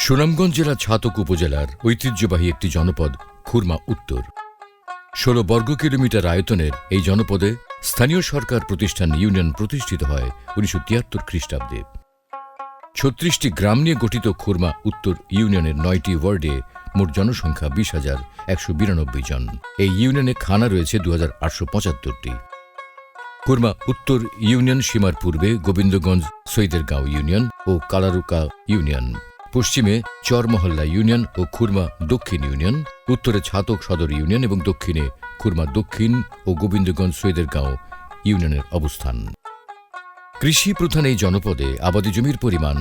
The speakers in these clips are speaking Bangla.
সুনামগঞ্জ জেলা ছাতক উপজেলার ঐতিহ্যবাহী একটি জনপদ খুরমা উত্তর। ১৬ বর্গ কিলোমিটার আয়তনের এই জনপদে স্থানীয় সরকার প্রতিষ্ঠান ইউনিয়ন প্রতিষ্ঠিত হয় ১৯৭৩ খ্রিস্টাব্দে। ৩৬টি গ্রাম নিয়ে গঠিত খুরমা উত্তর ইউনিয়নের ৯টি ওয়ার্ডে মোট জনসংখ্যা ২০,১৯২ জন। এই ইউনিয়নে থানা রয়েছে ২,৮৭৫টি। খুরমা উত্তর ইউনিয়ন সীমার পূর্বে গোবিন্দগঞ্জ সৈদেরগাঁও ইউনিয়ন ও কালারুকা ইউনিয়ন, পশ্চিমে চরমহল্লা ইউনিয়ন ও খুরমা দক্ষিণ ইউনিয়ন, উত্তরে ছাতক সদর ইউনিয়ন এবং দক্ষিণে খুরমা দক্ষিণ ও গোবিন্দগঞ্জ সৈদেরগাঁও ইউনিয়নের অবস্থান। কৃষি প্রধান এই জনপদে আবাদি জমির পরিমাণ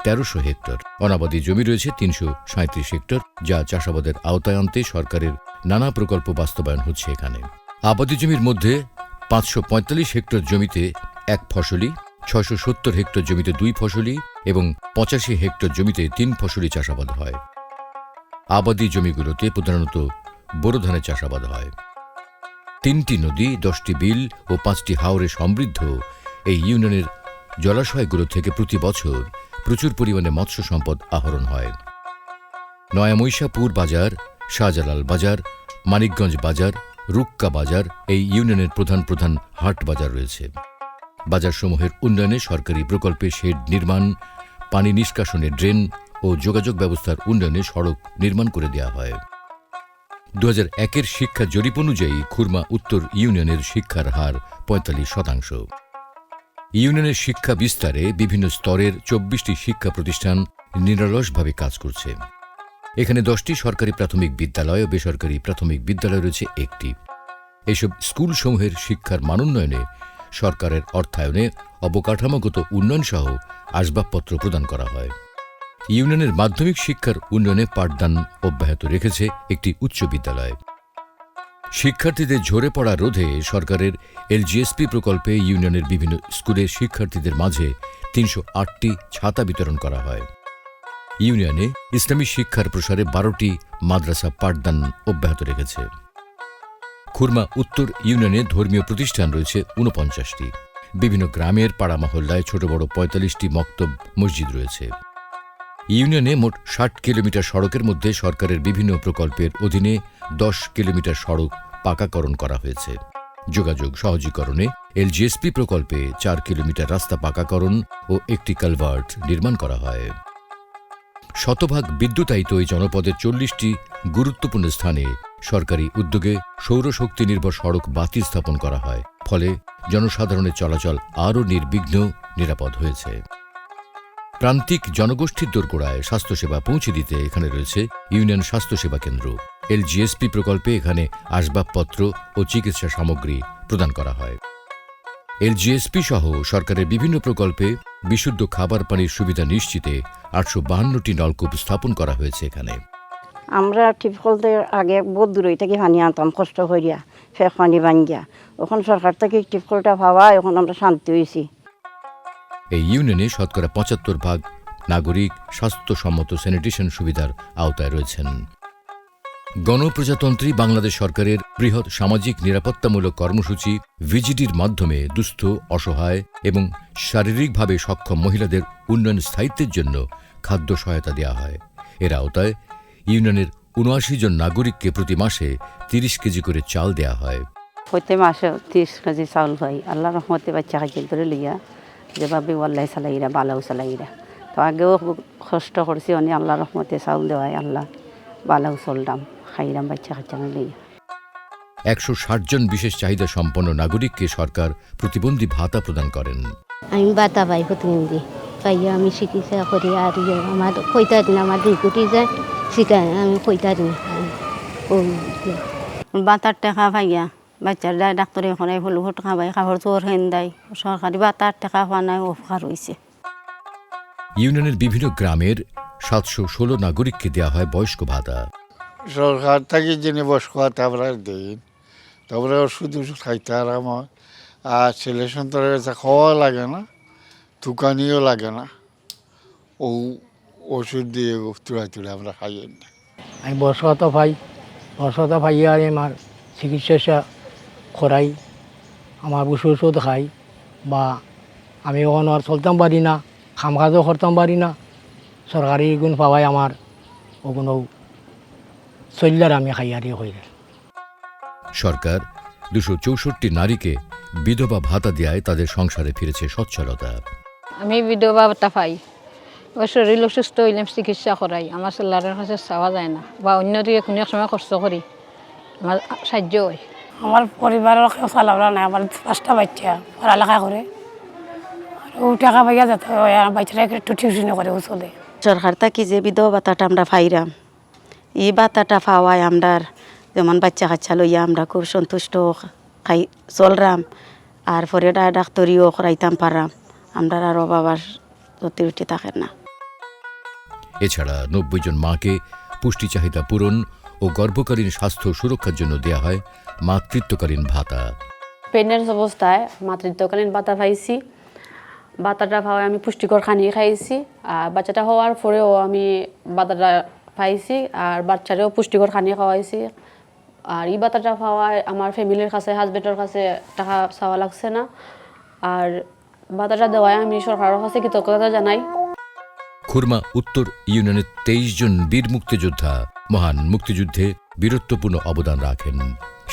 ১৩০০ হেক্টর। অনাবাদি জমি রয়েছে ৩৩৭ হেক্টর, যা চাষাবাদের আওতায় আনতে সরকারের নানা প্রকল্প বাস্তবায়ন হচ্ছে এখানে। আবাদি জমির মধ্যে ৫৪৫ হেক্টর জমিতে এক ফসলি, ৬৭০ হেক্টর জমিতে দুই ফসলি এবং ৮৫ হেক্টর জমিতে তিন ফসলি চাষাবাদ হয়। আবাদি জমিগুলোতে প্রধানত বোরো ধানের চাষাবাদ হয়। ৩টি নদী, 10টি বিল ও 5টি হাওরে সমৃদ্ধ এই ইউনিয়নের জলাশয়গুলো থেকে প্রতি বছর প্রচুর পরিমাণে মৎস্য সম্পদ আহরণ হয়। নয়ামৈশাপুর বাজার, শাহজালাল বাজার, মানিকগঞ্জ বাজার, রুক্কা বাজার এই ইউনিয়নের প্রধান প্রধান হাট বাজার রয়েছে। বাজারসমূহের উন্নয়নে সরকারি প্রকল্পে শেড নির্মাণ, পানি নিষ্কাশনের ড্রেন ও যোগাযোগ ব্যবস্থার উন্নয়নে সড়ক নির্মাণ করে দেওয়া হয়। ২০০১-এর শিক্ষা জরিপ অনুযায়ী খুরমা উত্তর ইউনিয়নের শিক্ষার হার ৪৫%। ইউনিয়নের শিক্ষা বিস্তারে বিভিন্ন স্তরের ২৪টি শিক্ষা প্রতিষ্ঠান নিরলসভাবে কাজ করছে। এখানে 10টি সরকারি প্রাথমিক বিদ্যালয় ও বেসরকারি প্রাথমিক বিদ্যালয় রয়েছে একটি। এসব স্কুলসমূহের শিক্ষার মানোন্নয়নে সরকারের অর্থায়নে অবকাঠামোগত উন্নয়ন সহ আসবাবপত্র প্রদান করা হয়। ইউনিয়নের মাধ্যমিক শিক্ষার উন্নয়নে পাঠদান অব্যাহত রেখেছে একটি উচ্চ বিদ্যালয়। শিক্ষার্থীদের ঝরে পড়া রোধে সরকারের এলজিএসপি প্রকল্পে ইউনিয়নের বিভিন্ন স্কুলের শিক্ষার্থীদের মাঝে ৩০৮টি ছাতা বিতরণ করা হয়। ইউনিয়নে ইসলামী শিক্ষার প্রসারে 12টি মাদ্রাসা পাঠদান অব্যাহত রেখেছে। খুরমা উত্তর ইউনিয়নে ধর্মীয় প্রতিষ্ঠান রয়েছে 49টি। বিভিন্ন গ্রামের পাড়া মহল্লায় ছোট বড় 45টি মক্তব মসজিদ রয়েছে। ইউনিয়নে মোট 60 কিলোমিটার সড়কের মধ্যে সরকারের বিভিন্ন প্রকল্পের অধীনে 10 কিলোমিটার সড়ক পাকাকরণ করা হয়েছে। যোগাযোগ সহজীকরণে এলজিএসপি প্রকল্পে 4 কিলোমিটার রাস্তা পাকাকরণ ও একটি কালভার্ট নির্মাণ করা হয়। শতভাগ বিদ্যুতায়িত এই জনপদের 40টি গুরুত্বপূর্ণ স্থানে সরকারি উদ্যোগে সৌরশক্তি নির্ভর সড়ক বাতি স্থাপন করা হয়, ফলে জনসাধারণের চলাচল আরও নির্বিঘ্ন নিরাপদ হয়েছে। প্রান্তিক জনগোষ্ঠীর দোরগোড়ায় স্বাস্থ্যসেবা পৌঁছে দিতে এখানে রয়েছে ইউনিয়ন স্বাস্থ্যসেবা কেন্দ্র। এলজিএসপি প্রকল্পে এখানে আসবাবপত্র ও চিকিৎসা সামগ্রী প্রদান করা হয়। এলজিএসপি সহ সরকারের বিভিন্ন প্রকল্পে বিশুদ্ধ খাবার পানির সুবিধা নিশ্চিতে 852টি নলকূপ স্থাপন করা হয়েছে এখানে। আমরা টিপ করতে আগে বহুত দূর থেকে পানি আনতাম কষ্ট করিয়া, ফেক পানি ভাঙ্গিয়া। এখন সরকার থেকে টিপ কলটা পাওয়া, এখন আমরা শান্তি হয়েছি। এই ইউনিয়নে শতকরা 75% নাগরিক স্বাস্থ্যসম্মত স্যানিটেশন সুবিধার আওতায় রয়েছেন। গণপ্রজাতন্ত্রী বাংলাদেশ সরকারের বৃহৎ সামাজিক নিরাপত্তামূলক কর্মসূচি ভিজিডির মাধ্যমে দুস্থ, অসহায় এবং শারীরিকভাবে সক্ষম মহিলাদের উন্নয়ন স্থায়িত্বের জন্য খাদ্য সহায়তা দেওয়া হয়। এর আওতায় ইউনিয়নের ৭৯ জন নাগরিককে প্রতি মাসে 30 কেজি করে চাল দেওয়া হয়। প্রতি মাসে 30 কেজি চাউল পাই। আল্লাহ রহমতে বাচ্চা খাইতে ধরে লইয়া যেভাবে আল্লাহ চালাইরা বালাও চালাইরা। তো আগেও কষ্ট করছি, অনেক আল্লাহ রহমতে চাউল দেওয়ায় আল্লাহ বালাও চললাম, খাইরাম বাচ্চা খাচ্চা লইয়া। 160 জন বিশেষ চাহিদা সম্পন্ন নাগরিককে সরকার প্রতিবন্ধী ভাতা প্রদান করেন। আমি ভাতা পাই প্রতিবন্ধী পাইয়া আমি চিকিৎসা করি। আর আমার কইতা দিন আমার 2 কোটি যায় শিখায়, আমি কইতা দিন বাতার টাকা পাইয়া বাচ্চার দায় ডাক্তারে এখানে হলো টাকা পাই, খাবার চোর হেন দেয়। সরকারি বাতার টাকা পাওয়া নাই, উপকার হয়েছে। ইউনিয়নের বিভিন্ন গ্রামের 716 নাগরিককে দেওয়া হয় বয়স্ক ভাতা। সরকার থেকে যিনি বয়স্ক ভাতা আমরা দিই, তারপরে ওষুধ খাইতে আরাম হয়। আর ছেলে সন্তানের কাছে খাওয়া লাগে না, দোকানিও লাগে না, ও ওষুধ দিয়ে তুলে তুলে আমরা খাইয়ে না। আমি বয়স্ক ভাতা পাই, বয়স্ক ভাতা পাইয়া আর আমার চিকিৎসা করাই, আমার ওষুধ খাই, বা আমি ওখানে আর চলতাম পারি না, কাম কাজও করতাম পারি না, সরকারি গুণ পাওয়াই আমার ওগুলো চললার আমি খাইয়ারি হইলে। সরকার 264 নারীকে বিধবা ভাতা দেয় তাদের সংসারে ফিরেছে সচ্ছলতা। আমি বিধবা ভাতা পাই, ওই শরীর অসুস্থ হইলাম চিকিৎসা করাই, আমার ছেলের কাছে চাওয়া যায় না বা অন্য দিকে কোনো এক সময় খরচ করি আমার সাহায্য হয়। আমার পরিবারের কেউ চালাবলা নাই, আমার 5টা বাচ্চা পড়ালেখা করে আর ও টাকা পাইয়া যেতে হয়, আর বাচ্চারা একটু টিউশন করে ও চলে। সরকার থাকি যে বিধবা ভাতাটা আমরা পাইরাম, এই ভাতাটা পাওয়ায় আমরা যেমন বাচ্চা কাচ্চা লইয়া আমরা খুব সন্তুষ্ট খাই চলরাম, আর পরে ডাক্তারিও করাইতাম পারাম, আমরা আর বাবার উঠে থাকে না। এছাড়া 90 জন মাকে পুষ্টি চাহিদা পূরণ ও গর্ভকালীন স্বাস্থ্য সুরক্ষার জন্য দেয়া হয় মাতৃত্বকালীন ভাতা। প্রেগনেন্স অবস্থায় মাতৃত্বকালীন ভাতা পাইছি, ভাতাটা পাওয়ায় আমি পুষ্টিকর খানি খাইছি, আর বাচ্চাটা হওয়ার পরেও আমি ভাতাটা পাইছি আর বাচ্চারেও পুষ্টিকর খানি খাওয়াইছি। আর এই ভাতাটা পাওয়ায় আমার ফ্যামিলির কাছে হাজবেন্ডের কাছে টাকা চাওয়া লাগছে না, আর ভাতাটা দেওয়ায় আমি সরকারের কাছে কৃতজ্ঞতা জানাই। খুরমা উত্তর ইউনিয়নের 23 জন বীর মুক্তিযোদ্ধা মহান মুক্তিযুদ্ধে বীরত্বপূর্ণ অবদান রাখেন।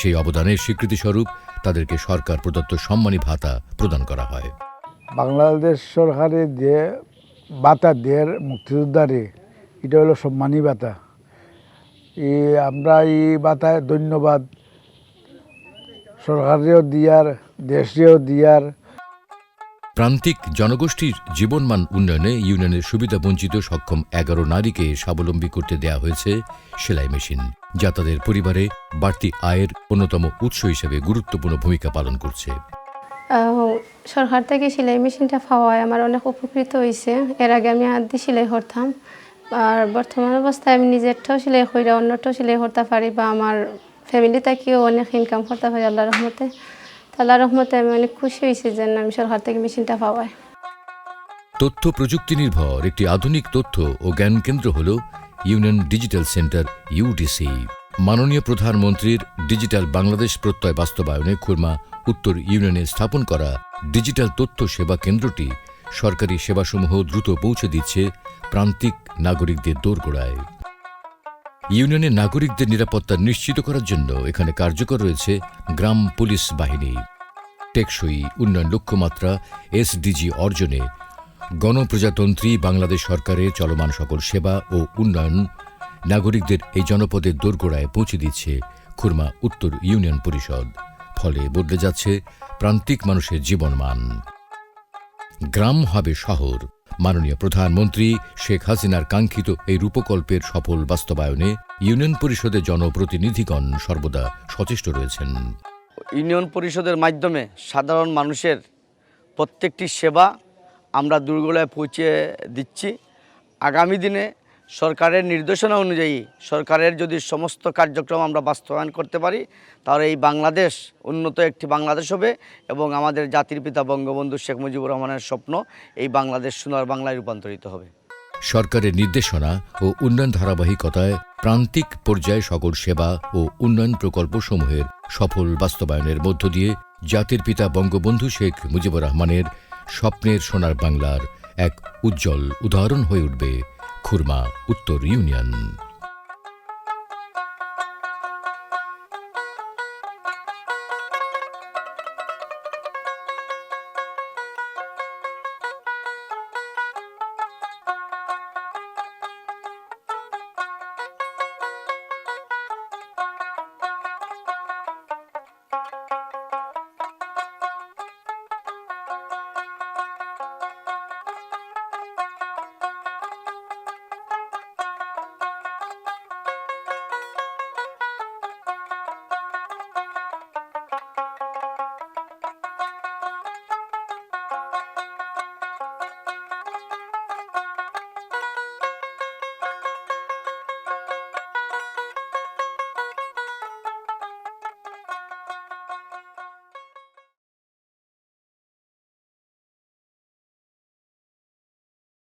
সেই অবদানের স্বীকৃতিস্বরূপ তাদেরকে সরকার প্রদত্ত সম্মানী ভাতা প্রদান করা হয়। বাংলাদেশ সরকারের যে ভাতা দেয় মুক্তিযোদ্ধারে, এটা হলো সম্মানী ভাতা। আমরা এই ভাতায় ধন্যবাদ সরকারেও দিয়ার, দেশেও দিয়ার। প্রান্তিক জনগোষ্ঠীর জীবনমান উন্নয়নে ইউনিয়নের সুবিধাবঞ্চিত সক্ষম 11 নারীকে স্বাবলম্বী করতে দেয়া হয়েছে সেলাই মেশিন, যা তাদের পরিবারে বাড়তি আয়ের অন্যতম উৎস হিসেবে গুরুত্বপূর্ণ ভূমিকা পালন করছে। সরকার থেকে সেলাই মেশিনটা পাওয়ায় আমার অনেক উপকৃত হয়েছে। এর আগে আমি হাত দিয়ে সেলাই করতাম, আর বর্তমান অবস্থায় আমি নিজেরটাও সেলাই করি, অন্যটাও সেলাই করতে পারি, বা আমার ফ্যামিলি থেকেও অনেক ইনকাম করতে পারি আল্লাহর রহমতে। আল্লাহর রহমতে আমি অনেক খুশি হয়েছি যে আমি সরকার থেকে মেশিনটা পাওয়াই। তথ্য প্রযুক্তি নির্ভর একটি আধুনিক তথ্য ও জ্ঞান কেন্দ্র হল ইউনিয়ন ডিজিটাল সেন্টার ইউডিসি। মাননীয় প্রধানমন্ত্রীর ডিজিটাল বাংলাদেশ প্রত্যয় বাস্তবায়নে খুরমা উত্তর ইউনিয়নে স্থাপন করা ডিজিটাল তথ্য সেবা কেন্দ্রটি সরকারি সেবাসমূহ দ্রুত পৌঁছে দিচ্ছে প্রান্তিক নাগরিকদের দোরগোড়ায়। ইউনিয়নের নাগরিকদের নিরাপত্তা নিশ্চিত করার জন্য এখানে কার্যকর রয়েছে গ্রাম পুলিশ বাহিনী। টেকসই উন্নয়ন লক্ষ্যমাত্রা এসডিজি অর্জনে গণপ্রজাতন্ত্রী বাংলাদেশ সরকারের চলমান সকল সেবা ও উন্নয়ন নাগরিকদের এই জনপদের দোরগোড়ায় পৌঁছে দিচ্ছে খুরমা উত্তর ইউনিয়ন পরিষদ। ফলে বদলে যাচ্ছে প্রান্তিক মানুষের জীবনমান। গ্রাম হবে শহর। মাননীয় প্রধানমন্ত্রী শেখ হাসিনার কাঙ্ক্ষিত এই রূপকল্পের সফল বাস্তবায়নে ইউনিয়ন পরিষদের জনপ্রতিনিধিগণ সর্বদা সচেষ্ট রয়েছেন। ইউনিয়ন পরিষদের মাধ্যমে সাধারণ মানুষের প্রত্যেকটি সেবা আমরা দূরগোড়ায় পৌঁছে দিচ্ছি। আগামী দিনে সরকারের নির্দেশনা অনুযায়ী সরকারের যদি সমস্ত কার্যক্রম আমরা বাস্তবায়ন করতে পারি, তাহলে এই বাংলাদেশ উন্নত একটি বাংলাদেশ হবে এবং আমাদের জাতির পিতা বঙ্গবন্ধু শেখ মুজিবুর রহমানের স্বপ্ন এই বাংলাদেশ সোনার বাংলায় রূপান্তরিত হবে। সরকারের নির্দেশনা ও উন্নয়ন ধারাবাহিকতায় প্রান্তিক পর্যায়ে সকল সেবা ও উন্নয়ন প্রকল্পসমূহের সফল বাস্তবায়নের মধ্য দিয়ে জাতির পিতা বঙ্গবন্ধু শেখ মুজিবুর রহমানের স্বপ্নের সোনার বাংলার এক উজ্জ্বল উদাহরণ হয়ে উঠবে খুরমা উত্তর ইউনিয়ন।